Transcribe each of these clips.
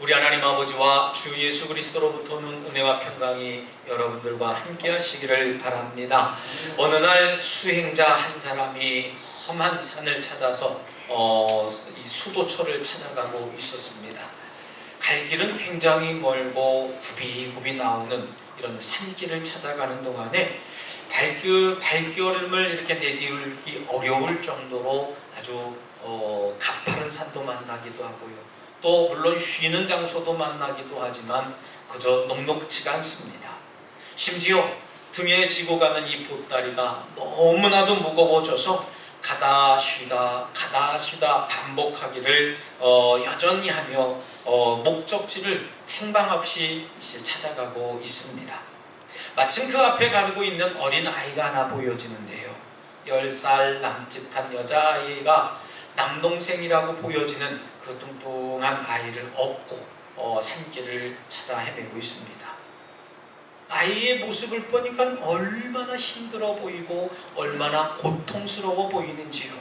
우리 하나님 아버지와 주 예수 그리스도로부터는 은혜와 평강이 여러분들과 함께 하시기를 바랍니다. 어느 날 수행자 한 사람이 험한 산을 찾아서 이 수도처를 찾아가고 있었습니다. 갈 길은 굉장히 멀고 굽이굽이 나오는 이런 산길을 찾아가는 동안에 발걸음을 이렇게 내디우기 어려울 정도로 아주 가파른 산도 만나기도 하고요. 또 물론 쉬는 장소도 만나기도 하지만 그저 녹록지가 않습니다. 심지어 등에 지고 가는 이 보따리가 너무나도 무거워져서 가다 쉬다 반복하기를 여전히 하며 목적지를 행방 없이 찾아가고 있습니다. 마침 그 앞에 가고 있는 어린 아이가 하나 보여지는데요. 10살 남짓한 여자아이가 남동생이라고 보여지는 그 뚱뚱한 아이를 업고 산길을 찾아 헤매고 있습니다. 아이의 모습을 보니까 얼마나 힘들어 보이고 얼마나 고통스러워 보이는지요.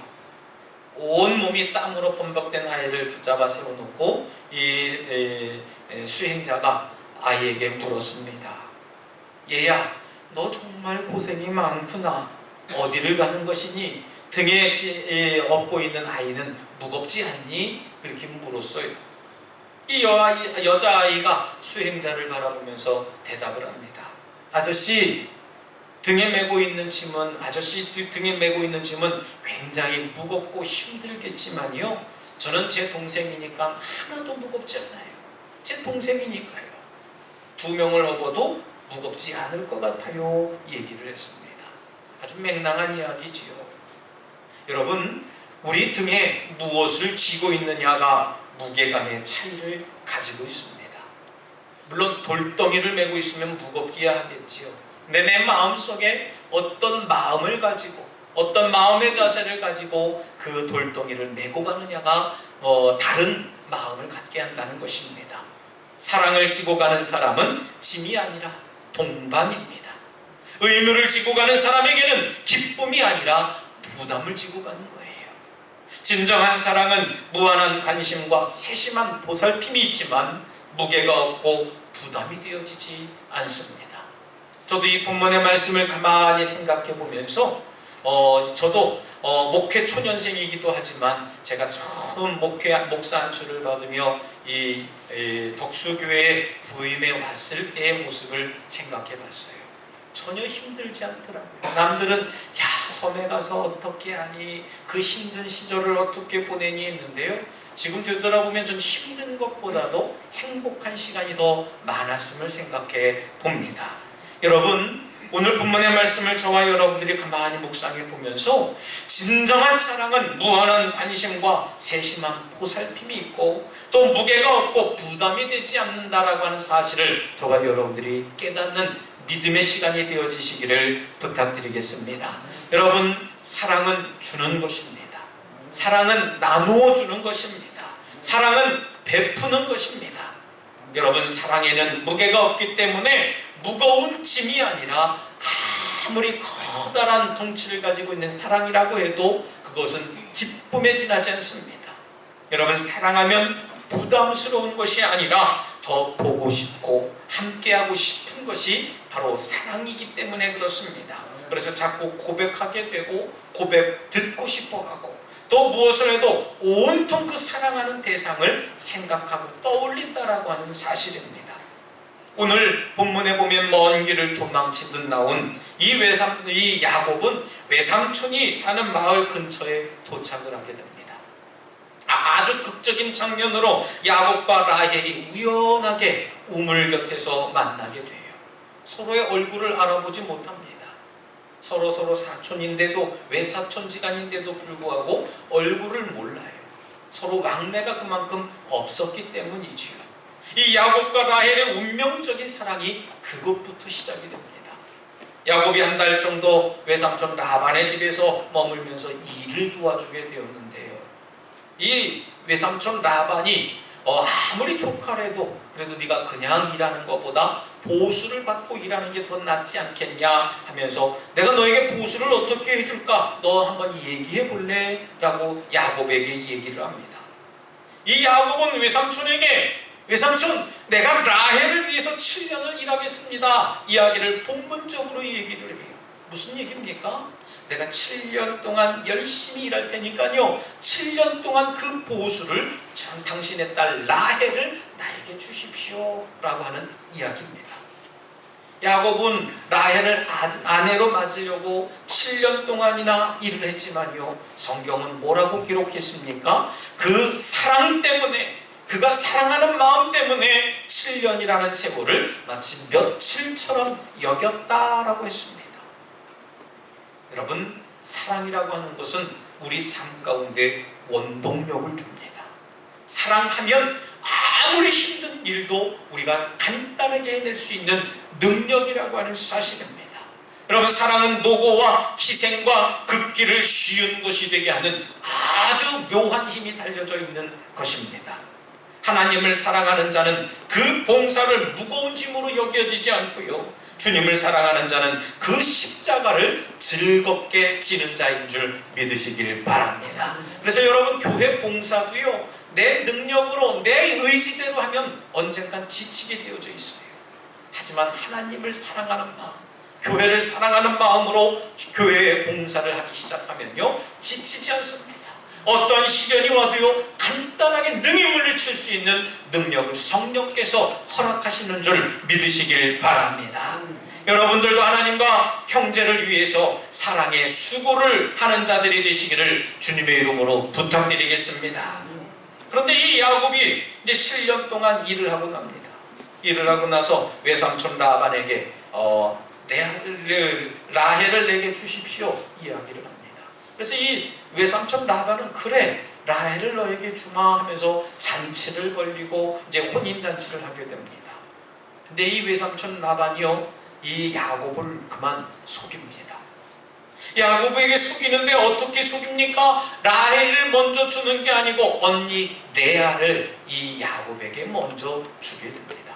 온몸이 땀으로 범벅된 아이를 붙잡아 세워놓고 이 수행자가 아이에게 물었습니다. 얘야, 너 정말 고생이 많구나. 어디를 가는 것이니? 등에 업고 있는 아이는 무겁지 않니? 그렇게 물었어요. 이 여자아이가 수행자를 바라보면서 대답을 합니다. 아저씨 등에 메고 있는 짐은 굉장히 무겁고 힘들겠지만요, 저는 제 동생이니까 하나도 무겁지 않아요. 제 동생이니까요. 2명을 업어도 무겁지 않을 것 같아요. 얘기를 했습니다. 아주 맹랑한 이야기지요. 여러분, 우리 등에 무엇을 지고 있느냐가 무게감의 차이를 가지고 있습니다. 물론 돌덩이를 메고 있으면 무겁기야 하겠지요. 근데 내 마음속에 어떤 마음을 가지고 어떤 마음의 자세를 가지고 그 돌덩이를 메고 가느냐가 다른 마음을 갖게 한다는 것입니다. 사랑을 지고 가는 사람은 짐이 아니라 동반입니다. 의무를 지고 가는 사람에게는 기쁨이 아니라 부담을 지고 가는 거예요. 진정한 사랑은 무한한 관심과 세심한 보살핌이 있지만 무게가 없고 부담이 되어지지 않습니다. 저도 이 본문의 말씀을 가만히 생각해 보면서 저도 목회 초년생이기도 하지만 제가 처음 목사 안수를 받으며 이 덕수교회에 부임해 왔을 때의 모습을 생각해 봤어요. 전혀 힘들지 않더라고요. 남들은 야, 섬에 가서 어떻게 하니, 그 힘든 시절을 어떻게 보내니 했는데요, 지금 되돌아보면 좀 힘든 것보다도 행복한 시간이 더 많았음을 생각해 봅니다. 여러분, 오늘 본문의 말씀을 저와 여러분들이 가만히 묵상해 보면서 진정한 사랑은 무한한 관심과 세심한 보살핌이 있고 또 무게가 없고 부담이 되지 않는다라고 하는 사실을 저와 여러분들이 깨닫는 믿음의 시간이 되어지시기를 부탁드리겠습니다. 여러분, 사랑은 주는 것입니다. 사랑은 나누어 주는 것입니다. 사랑은 베푸는 것입니다. 여러분, 사랑에는 무게가 없기 때문에 무거운 짐이 아니라 아무리 커다란 덩치를 가지고 있는 사랑이라고 해도 그것은 기쁨에 지나지 않습니다. 여러분, 사랑하면 부담스러운 것이 아니라 더 보고 싶고 함께하고 싶은 것이 바로 사랑이기 때문에 그렇습니다. 그래서 자꾸 고백하게 되고 고백 듣고 싶어하고 또 무엇을 해도 온통 그 사랑하는 대상을 생각하고 떠올린다라고 하는 사실입니다. 오늘 본문에 보면 먼 길을 도망치듯 나온 이 야곱은 외삼촌이 사는 마을 근처에 도착을 하게 됩니다. 아주 극적인 장면으로 야곱과 라헬이 우연하게 우물 곁에서 만나게 돼요. 서로의 얼굴을 알아보지 못합니다. 서로 사촌인데도 외사촌지간인데도 불구하고 얼굴을 몰라요. 서로 왕래가 그만큼 없었기 때문이지요. 이 야곱과 라헬의 운명적인 사랑이 그것부터 시작이 됩니다. 야곱이 한 달 정도 외삼촌 라반의 집에서 머물면서 일을 도와주게 되었는데요, 이 외삼촌 라반이 아무리 조카래도 그래도 네가 그냥 일하는 것보다 보수를 받고 일하는 게 더 낫지 않겠냐 하면서 내가 너에게 보수를 어떻게 해줄까? 너 한번 얘기해 볼래? 라고 야곱에게 얘기를 합니다. 이 야곱은 외삼촌에게 외삼촌, 내가 라헬을 위해서 7년을 일하겠습니다. 이야기를 본문적으로 얘기를 해요. 무슨 얘기입니까? 내가 7년 동안 열심히 일할 테니까요, 7년 동안 그 보수를 당신의 딸 라헬을 나에게 주십시오 라고 하는 이야기입니다. 야곱은 라헬을 아내로 맞으려고 7년 동안이나 일을 했지만요, 성경은 뭐라고 기록했습니까? 그 사랑 때문에, 그가 사랑하는 마음 때문에 7년이라는 세월을 마치 며칠처럼 여겼다라고 했습니다. 여러분, 사랑이라고 하는 것은 우리 삶 가운데 원동력을 줍니다. 사랑하면 아무리 힘든 일도 우리가 간단하게 해낼 수 있는 능력이라고 하는 사실입니다. 여러분, 사랑은 노고와 희생과 극기를 쉬운 것이 되게 하는 아주 묘한 힘이 달려져 있는 것입니다. 하나님을 사랑하는 자는 그 봉사를 무거운 짐으로 여겨지지 않고요, 주님을 사랑하는 자는 그 십자가를 즐겁게 지는 자인 줄 믿으시길 바랍니다. 그래서 여러분, 교회 봉사도요, 내 능력으로 내 의지대로 하면 언젠간 지치게 되어져 있어요. 하지만 하나님을 사랑하는 마음, 교회를 사랑하는 마음으로 교회의 봉사를 하기 시작하면요, 지치지 않습니다. 어떤 시련이 와도요, 간단하게 능히 물리칠 수 있는 능력을 성령께서 허락하시는 줄 믿으시길 바랍니다. 여러분들도 하나님과 형제를 위해서 사랑의 수고를 하는 자들이 되시기를 주님의 이름으로 부탁드리겠습니다. 그런데 이 야곱이 이제 7년 동안 일을 하고 납니다. 일을 하고 나서 외삼촌 라반에게 라헬을 내게 주십시오 이야기를 합니다. 그래서 이 외삼촌 라반은 그래, 라헬을 너에게 주마 하면서 잔치를 벌리고 이제 혼인잔치를 하게 됩니다. 근데 이 외삼촌 라반이요, 이 야곱을 그만 속입니다. 야곱에게 속이는데 어떻게 속입니까? 라헬을 먼저 주는 게 아니고 언니 레아를 이 야곱에게 먼저 주게 됩니다.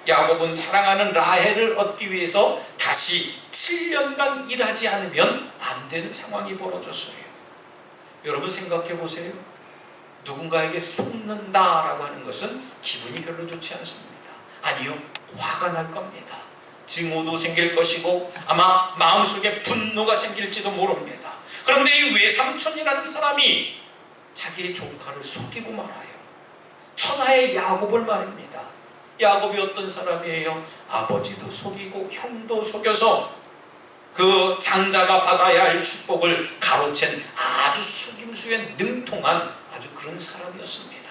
야곱은 사랑하는 라헬을 얻기 위해서 다시 7년간 일하지 않으면 안 되는 상황이 벌어졌어요. 여러분, 생각해 보세요. 누군가에게 속는다라고 하는 것은 기분이 별로 좋지 않습니다. 아니요, 화가 날 겁니다. 증오도 생길 것이고 아마 마음속에 분노가 생길지도 모릅니다. 그런데 이 외삼촌이라는 사람이 자기의 조카를 속이고 말아요. 천하의 야곱을 말입니다. 야곱이 어떤 사람이에요? 아버지도 속이고 형도 속여서 그 장자가 받아야 할 축복을 가로챈 아주 속임수에 능통한 아주 그런 사람이었습니다.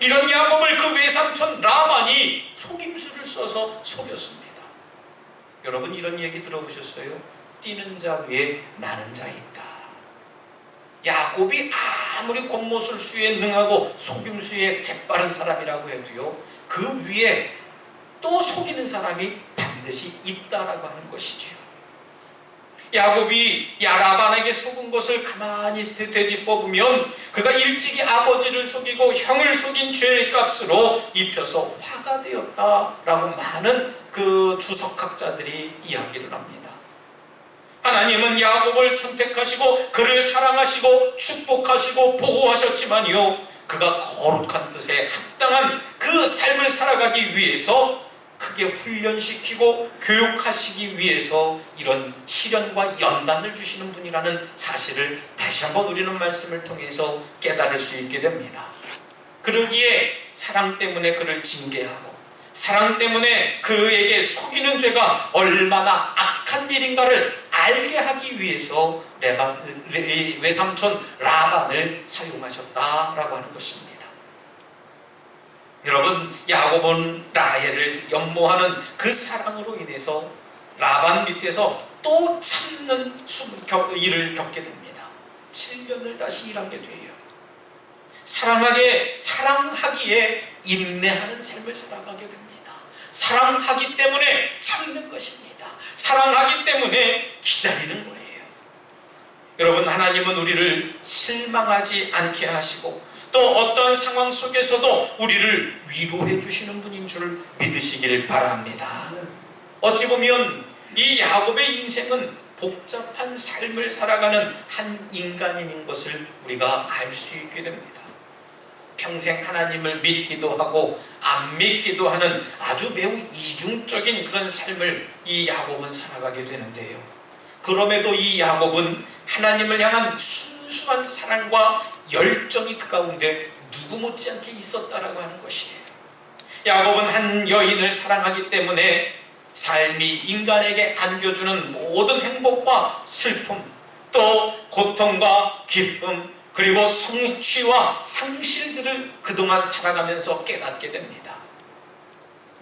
이런 야곱을 그 외삼촌 라반이 속임수를 써서 속였습니다. 여러분, 이런 얘기 들어보셨어요? 뛰는 자 위에 나는 자 있다. 야곱이 아무리 겉모술수에 능하고 속임수에 재빠른 사람이라고 해도요, 그 위에 또 속이는 사람이 반드시 있다라고 하는 것이죠. 야곱이 라반에게 속은 것을 가만히 되짚어보면 그가 일찍이 아버지를 속이고 형을 속인 죄의 값으로 입혀서 화가 되었다라고 많은 그 주석학자들이 이야기를 합니다. 하나님은 야곱을 선택하시고 그를 사랑하시고 축복하시고 보호하셨지만요, 그가 거룩한 뜻에 합당한 그 삶을 살아가기 위해서 크게 훈련시키고 교육하시기 위해서 이런 시련과 연단을 주시는 분이라는 사실을 다시 한번 우리는 말씀을 통해서 깨달을 수 있게 됩니다. 그러기에 사랑 때문에 그를 징계하고 사랑 때문에 그에게 속이는 죄가 얼마나 악한 일인가를 알게 하기 위해서 외삼촌 라반을 사용하셨다라고 하는 것입니다. 여러분, 야곱은 라헬을 연모하는 그 사랑으로 인해서 라반 밑에서 또 참는 일을 겪게 됩니다. 7년을 다시 일하게 돼요. 사랑하기에 인내하는 삶을 살아가게 됩니다. 사랑하기 때문에 참는 것입니다. 사랑하기 때문에 기다리는 거예요. 여러분, 하나님은 우리를 실망하지 않게 하시고 또 어떤 상황 속에서도 우리를 위로해 주시는 분인 줄 믿으시길 바랍니다. 어찌 보면 이 야곱의 인생은 복잡한 삶을 살아가는 한 인간인 것을 우리가 알 수 있게 됩니다. 평생 하나님을 믿기도 하고 안 믿기도 하는 아주 매우 이중적인 그런 삶을 이 야곱은 살아가게 되는데요. 그럼에도 이 야곱은 하나님을 향한 순수한 사랑과 열정이 그 가운데 누구 못지않게 있었다라고 하는 것이에요. 야곱은 한 여인을 사랑하기 때문에 삶이 인간에게 안겨주는 모든 행복과 슬픔, 또 고통과 기쁨, 그리고 성취와 상실들을 그동안 살아가면서 깨닫게 됩니다.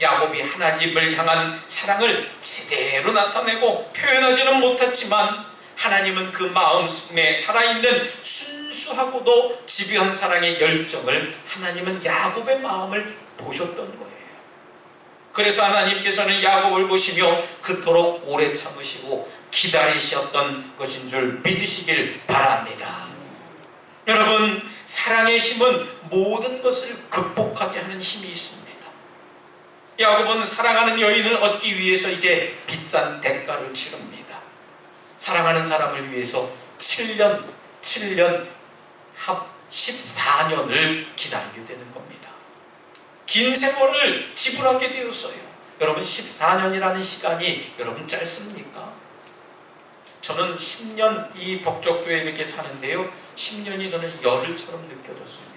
야곱이 하나님을 향한 사랑을 제대로 나타내고 표현하지는 못했지만 하나님은 그 마음에 살아있는 순수하고도 집요한 사랑의 열정을 하나님은 야곱의 마음을 보셨던 거예요. 그래서 하나님께서는 야곱을 보시며 그토록 오래 참으시고 기다리셨던 것인 줄 믿으시길 바랍니다. 여러분, 사랑의 힘은 모든 것을 극복하게 하는 힘이 있습니다. 야곱은 사랑하는 여인을 얻기 위해서 이제 비싼 대가를 치릅니다. 사랑하는 사람을 위해서 7년 합 14년을 기다리게 되는 겁니다. 긴 세월을 지불하게 되었어요. 여러분, 14년이라는 시간이 여러분 짧습니까? 저는 10년 이 덕적교에 이렇게 사는데요, 10년이 저는 열흘처럼 느껴졌습니다.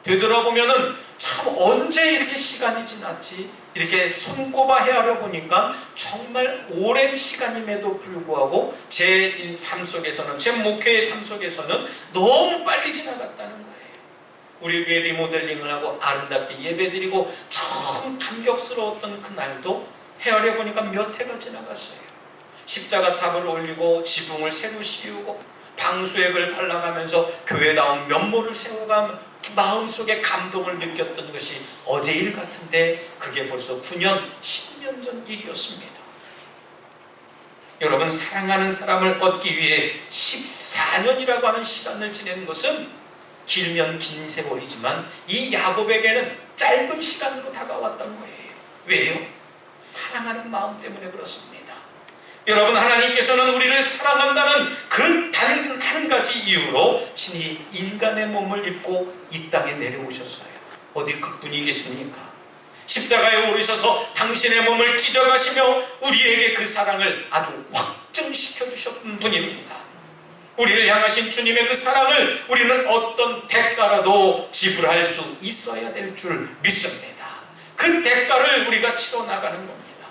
되돌아보면은 참 언제 이렇게 시간이 지났지? 이렇게 손꼽아 헤아려 보니까 정말 오랜 시간임에도 불구하고 제 삶 속에서는, 제 목회의 삶 속에서는 너무 빨리 지나갔다는 거예요. 우리 교회 리모델링을 하고 아름답게 예배드리고 참 감격스러웠던 그날도 헤아려 보니까 몇 해가 지나갔어요. 십자가 탑을 올리고 지붕을 새로 씌우고 방수액을 발라가면서 교회다운 면모를 세워가며 마음속에 감동을 느꼈던 것이 어제 일 같은데 그게 벌써 9년, 10년 전 일이었습니다. 여러분, 사랑하는 사람을 얻기 위해 14년이라고 하는 시간을 지내는 것은 길면 긴 세월이지만 이 야곱에게는 짧은 시간으로 다가왔던 거예요. 왜요? 사랑하는 마음 때문에 그렇습니다. 여러분, 하나님께서는 우리를 사랑한다는 그 단 한 가지 이유로 친히 인간의 몸을 입고 이 땅에 내려오셨어요. 어디 그분이 계십니까? 십자가에 오르셔서 당신의 몸을 찢어가시며 우리에게 그 사랑을 아주 확증시켜 주셨던 분입니다. 우리를 향하신 주님의 그 사랑을 우리는 어떤 대가라도 지불할 수 있어야 될 줄 믿습니다. 그 대가를 우리가 치러 나가는 겁니다.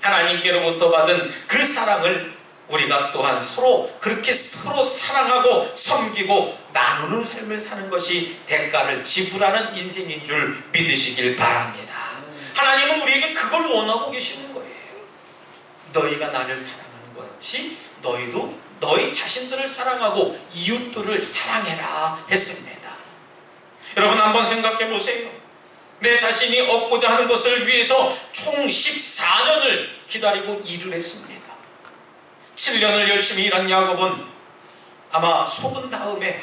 하나님께로부터 받은 그 사랑을 우리가 또한 그렇게 서로 사랑하고 섬기고 나누는 삶을 사는 것이 대가를 지불하는 인생인 줄 믿으시길 바랍니다. 하나님은 우리에게 그걸 원하고 계시는 거예요. 너희가 나를 사랑하는 것 같이 너희도 너희 자신들을 사랑하고 이웃들을 사랑해라 했습니다. 여러분, 한번 생각해 보세요. 내 자신이 얻고자 하는 것을 위해서 총 14년을 기다리고 일을 했습니다. 7년을 열심히 일한 야곱은 아마 속은 다음에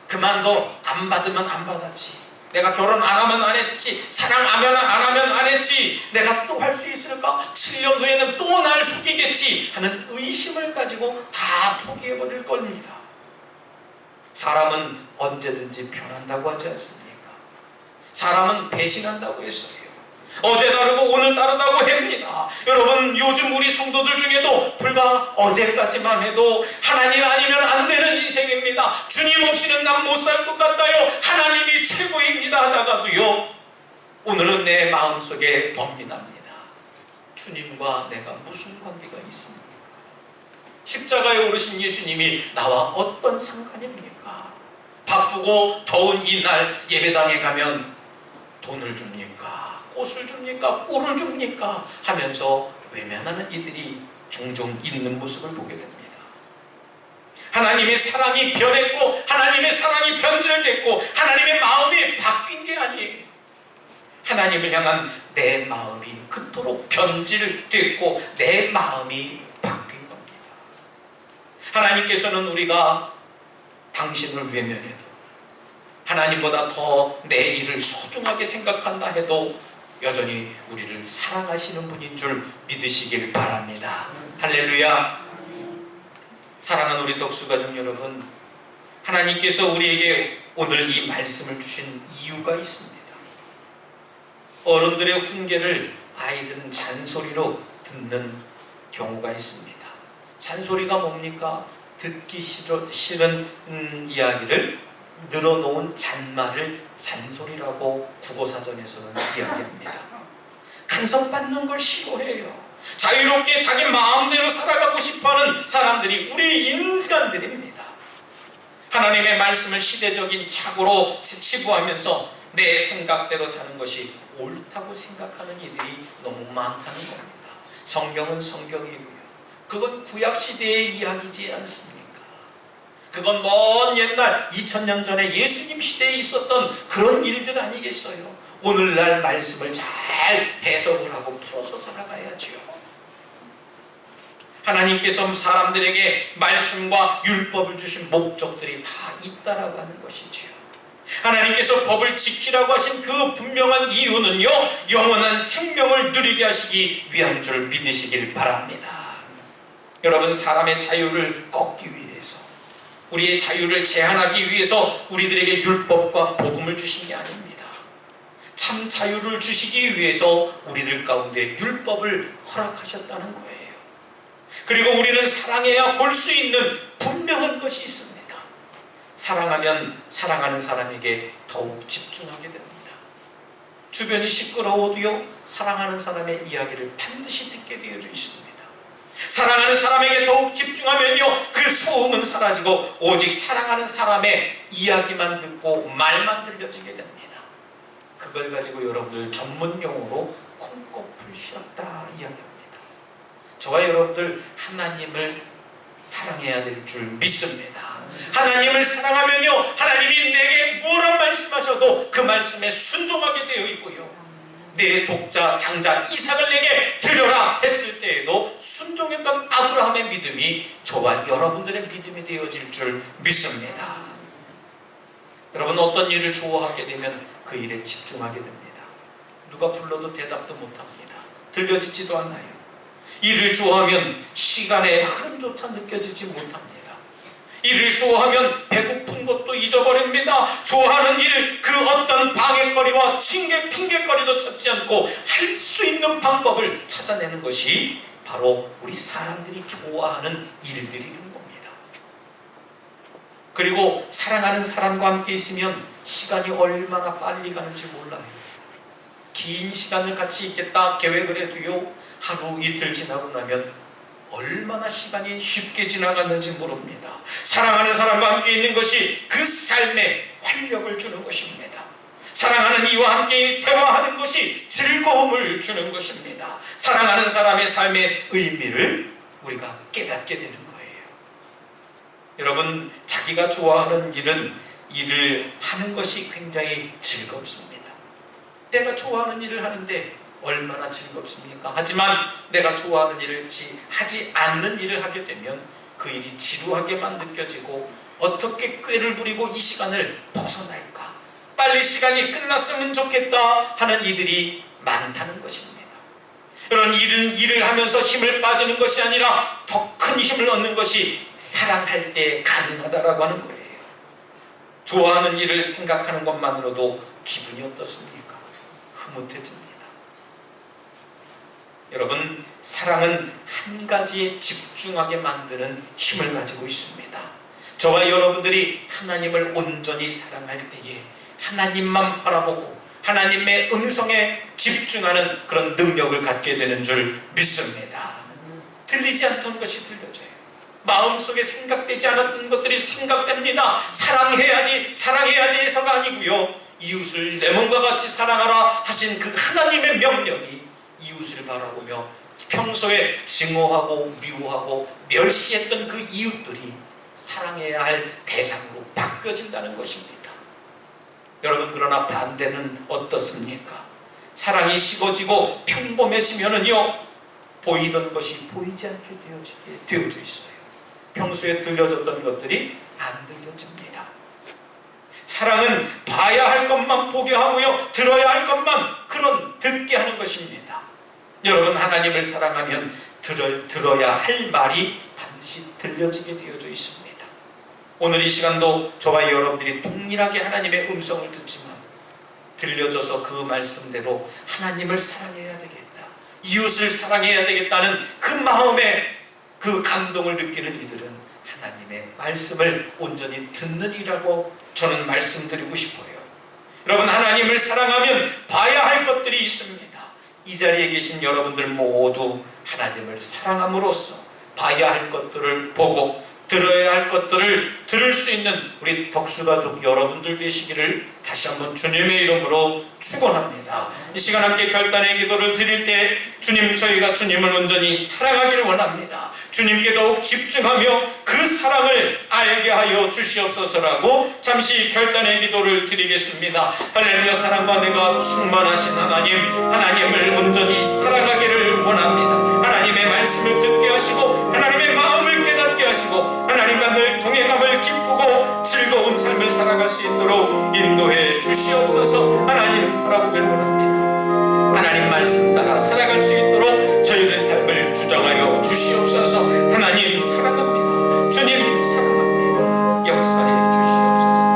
그만둬, 안 받으면 안 받았지, 내가 결혼 안 하면 안 했지, 사랑 안 하면 안 했지, 내가 또 할 수 있을까? 7년 후에는 또 날 속이겠지 하는 의심을 가지고 다 포기해버릴 겁니다. 사람은 언제든지 변한다고 하지 않습니까? 사람은 배신한다고 했어요. 어제 다르고 오늘 다르다고 합니다. 여러분, 요즘 우리 성도들 중에도 불과 어제까지만 해도 하나님 아니면 안 되는 인생입니다. 주님 없이는 난 못 살 것 같아요. 하나님이 최고입니다 하다가도요, 오늘은 내 마음속에 범민합니다. 주님과 내가 무슨 관계가 있습니까? 십자가에 오르신 예수님이 나와 어떤 상관입니까? 바쁘고 더운 이날 예배당에 가면 돈을 줍니까? 꽃을 줍니까? 꿀을 줍니까? 하면서 외면하는 이들이 종종 있는 모습을 보게 됩니다. 하나님의 사랑이 변했고 하나님의 사랑이 변절됐고 하나님의 마음이 바뀐 게 아니에요. 하나님을 향한 내 마음이 그토록 변질됐고 내 마음이 바뀐 겁니다. 하나님께서는 우리가 당신을 외면해도, 하나님보다 더 내 일을 소중하게 생각한다 해도 여전히 우리를 사랑하시는 분인 줄 믿으시길 바랍니다. 할렐루야. 사랑하는 우리 덕수가족 여러분, 하나님께서 우리에게 오늘 이 말씀을 주신 이유가 있습니다. 어른들의 훈계를 아이들은 잔소리로 듣는 경우가 있습니다. 잔소리가 뭡니까? 듣기 싫은 이야기를 늘어놓은 잔말을 잔소리라고 국어사전에서는 이야기합니다. 간섭받는 걸 싫어해요. 자유롭게 자기 마음대로 살아가고 싶어하는 사람들이 우리 인간들입니다. 하나님의 말씀을 시대적인 착오로 치부하면서 내 생각대로 사는 것이 옳다고 생각하는 이들이 너무 많다는 겁니다. 성경은 성경이고요. 그건 구약시대의 이야기지 않습니까? 그건 먼 옛날 2000년 전에 예수님 시대에 있었던 그런 일들 아니겠어요? 오늘날 말씀을 잘 해석을 하고 풀어서 살아가야지요. 하나님께서 사람들에게 말씀과 율법을 주신 목적들이 다 있다라고 하는 것이지요. 하나님께서 법을 지키라고 하신 그 분명한 이유는요, 영원한 생명을 누리게 하시기 위한 줄 믿으시길 바랍니다. 여러분, 사람의 자유를 꺾기 위해서, 우리의 자유를 제한하기 위해서 우리들에게 율법과 복음을 주신 게 아닙니다. 참 자유를 주시기 위해서 우리들 가운데 율법을 허락하셨다는 거예요. 그리고 우리는 사랑해야 볼 수 있는 분명한 것이 있습니다. 사랑하면 사랑하는 사람에게 더욱 집중하게 됩니다. 주변이 시끄러워도요, 사랑하는 사람의 이야기를 반드시 듣게 되어져 있습니다. 사랑하는 사람에게 더욱 집중하면요, 그 소음은 사라지고 오직 사랑하는 사람의 이야기만 듣고 말만 들려지게 됩니다. 그걸 가지고 여러분들 전문 용어로 콩고풀 쉬었다 이야기합니다. 저와 여러분들 하나님을 사랑해야 될 줄 믿습니다. 하나님을 사랑하면요, 하나님이 내게 뭐라 말씀하셔도 그 말씀에 순종하게 되어 있고요, 내 독자 장자 이삭을 내게 드려라 했을 때에도 순종했던 아브라함의 믿음이 저와 여러분들의 믿음이 되어질 줄 믿습니다. 여러분, 어떤 일을 좋아하게 되면 그 일에 집중하게 됩니다. 누가 불러도 대답도 못합니다. 들려지지도 않아요. 일을 좋아하면 시간의 흐름조차 느껴지지 못합니다. 일을 좋아하면 배고픈 것도 잊어버립니다. 좋아하는 일, 그 어떤 방해거리와 핑계거리도 찾지 않고 할 수 있는 방법을 찾아내는 것이 바로 우리 사람들이 좋아하는 일들이는 겁니다. 그리고 사랑하는 사람과 함께 있으면 시간이 얼마나 빨리 가는지 몰라요. 긴 시간을 같이 있겠다 계획을 해도요, 하루 이틀 지나고 나면 얼마나 시간이 쉽게 지나갔는지 모릅니다. 사랑하는 사람과 함께 있는 것이 그 삶에 활력을 주는 것입니다. 사랑하는 이와 함께 대화하는 것이 즐거움을 주는 것입니다. 사랑하는 사람의 삶의 의미를 우리가 깨닫게 되는 거예요. 여러분, 자기가 좋아하는 일을 하는 것이 굉장히 즐겁습니다. 내가 좋아하는 일을 하는데 얼마나 즐겁습니까? 하지만 내가 좋아하는 일을 하지 않는 일을 하게 되면 그 일이 지루하게만 느껴지고 어떻게 꾀를 부리고 이 시간을 벗어날까, 빨리 시간이 끝났으면 좋겠다 하는 이들이 많다는 것입니다. 그런 일을 하면서 힘을 빠지는 것이 아니라 더 큰 힘을 얻는 것이 사랑할 때 가능하다라고 하는 거예요. 좋아하는 일을 생각하는 것만으로도 기분이 어떻습니까? 흐뭇해집니다. 여러분, 사랑은 한 가지에 집중하게 만드는 힘을 가지고 있습니다. 저와 여러분들이 하나님을 온전히 사랑할 때에 하나님만 바라보고 하나님의 음성에 집중하는 그런 능력을 갖게 되는 줄 믿습니다. 들리지 않던 것이 들려져요. 마음속에 생각되지 않았던 것들이 생각됩니다. 사랑해야지 해서가 아니고요, 이웃을 내 몸과 같이 사랑하라 하신 그 하나님의 명령이 이웃을 바라보며 평소에 증오하고 미워하고 멸시했던 그 이웃들이 사랑해야 할 대상으로 바뀌어진다는 것입니다. 여러분, 그러나 반대는 어떻습니까? 사랑이 식어지고 평범해지면은요, 보이던 것이 보이지 않게 되어져 있어요. 평소에 들려졌던 것들이 안 들려집니다. 사랑은 봐야 할 것만 보게 하고요, 들어야 할 것만 듣게 하는 것입니다. 여러분, 하나님을 사랑하면 들어야 할 말이 반드시 들려지게 되어져 있습니다. 오늘 이 시간도 저와 여러분들이 동일하게 하나님의 음성을 듣지만 들려줘서 그 말씀대로 하나님을 사랑해야 되겠다, 이웃을 사랑해야 되겠다는 그 마음에 그 감동을 느끼는 이들은 하나님의 말씀을 온전히 듣느니라고 저는 말씀드리고 싶어요. 여러분, 하나님을 사랑하면 봐야 할 것들이 있습니다. 이 자리에 계신 여러분들 모두 하나님을 사랑함으로써 봐야 할 것들을 보고 들어야 할 것들을 들을 수 있는 우리 덕수가족 여러분들 되시기를 다시 한번 주님의 이름으로 축원합니다. 이 시간 함께 결단의 기도를 드릴 때 주님, 저희가 주님을 온전히 사랑하기를 원합니다. 주님께 더욱 집중하며 그 사랑을 알게 하여 주시옵소서라고 잠시 결단의 기도를 드리겠습니다. 할렐루야. 사랑과 내가 충만하신 하나님, 하나님을 온전히 사랑하기를 원합니다. 하나님의 말씀을 듣게 하시고 하나님의 마음을 깨닫게 하시고 하나님과 늘 동행함을 기쁘고 즐거운 삶을 살아갈 수 있도록 인도해 주시옵소서. 하나님 바라보길 원합니다. 하나님 말씀 따라 살아갈 수 있도록 저희들의 삶을 주장하여 주시옵소서. 하나님 사랑합니다. 주님 사랑합니다. 역사해 주시옵소서.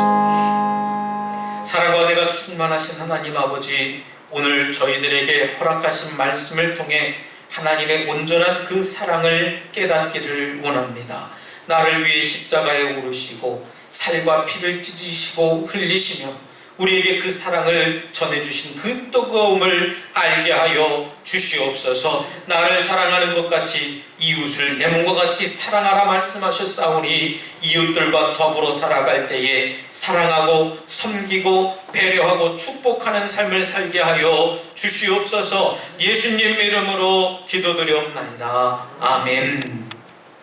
사랑과 내가 충만하신 하나님 아버지, 오늘 저희들에게 허락하신 말씀을 통해 하나님의 온전한 그 사랑을 깨닫기를 원합니다. 나를 위해 십자가에 오르시고 살과 피를 찢으시고 흘리시며 우리에게 그 사랑을 전해주신 그 뜨거움을 알게 하여 주시옵소서. 나를 사랑하는 것 같이 이웃을 내 몸과 같이 사랑하라 말씀하셨사오니 이웃들과 더불어 살아갈 때에 사랑하고 섬기고 배려하고 축복하는 삶을 살게 하여 주시옵소서. 예수님 이름으로 기도드리옵나이다. 아멘.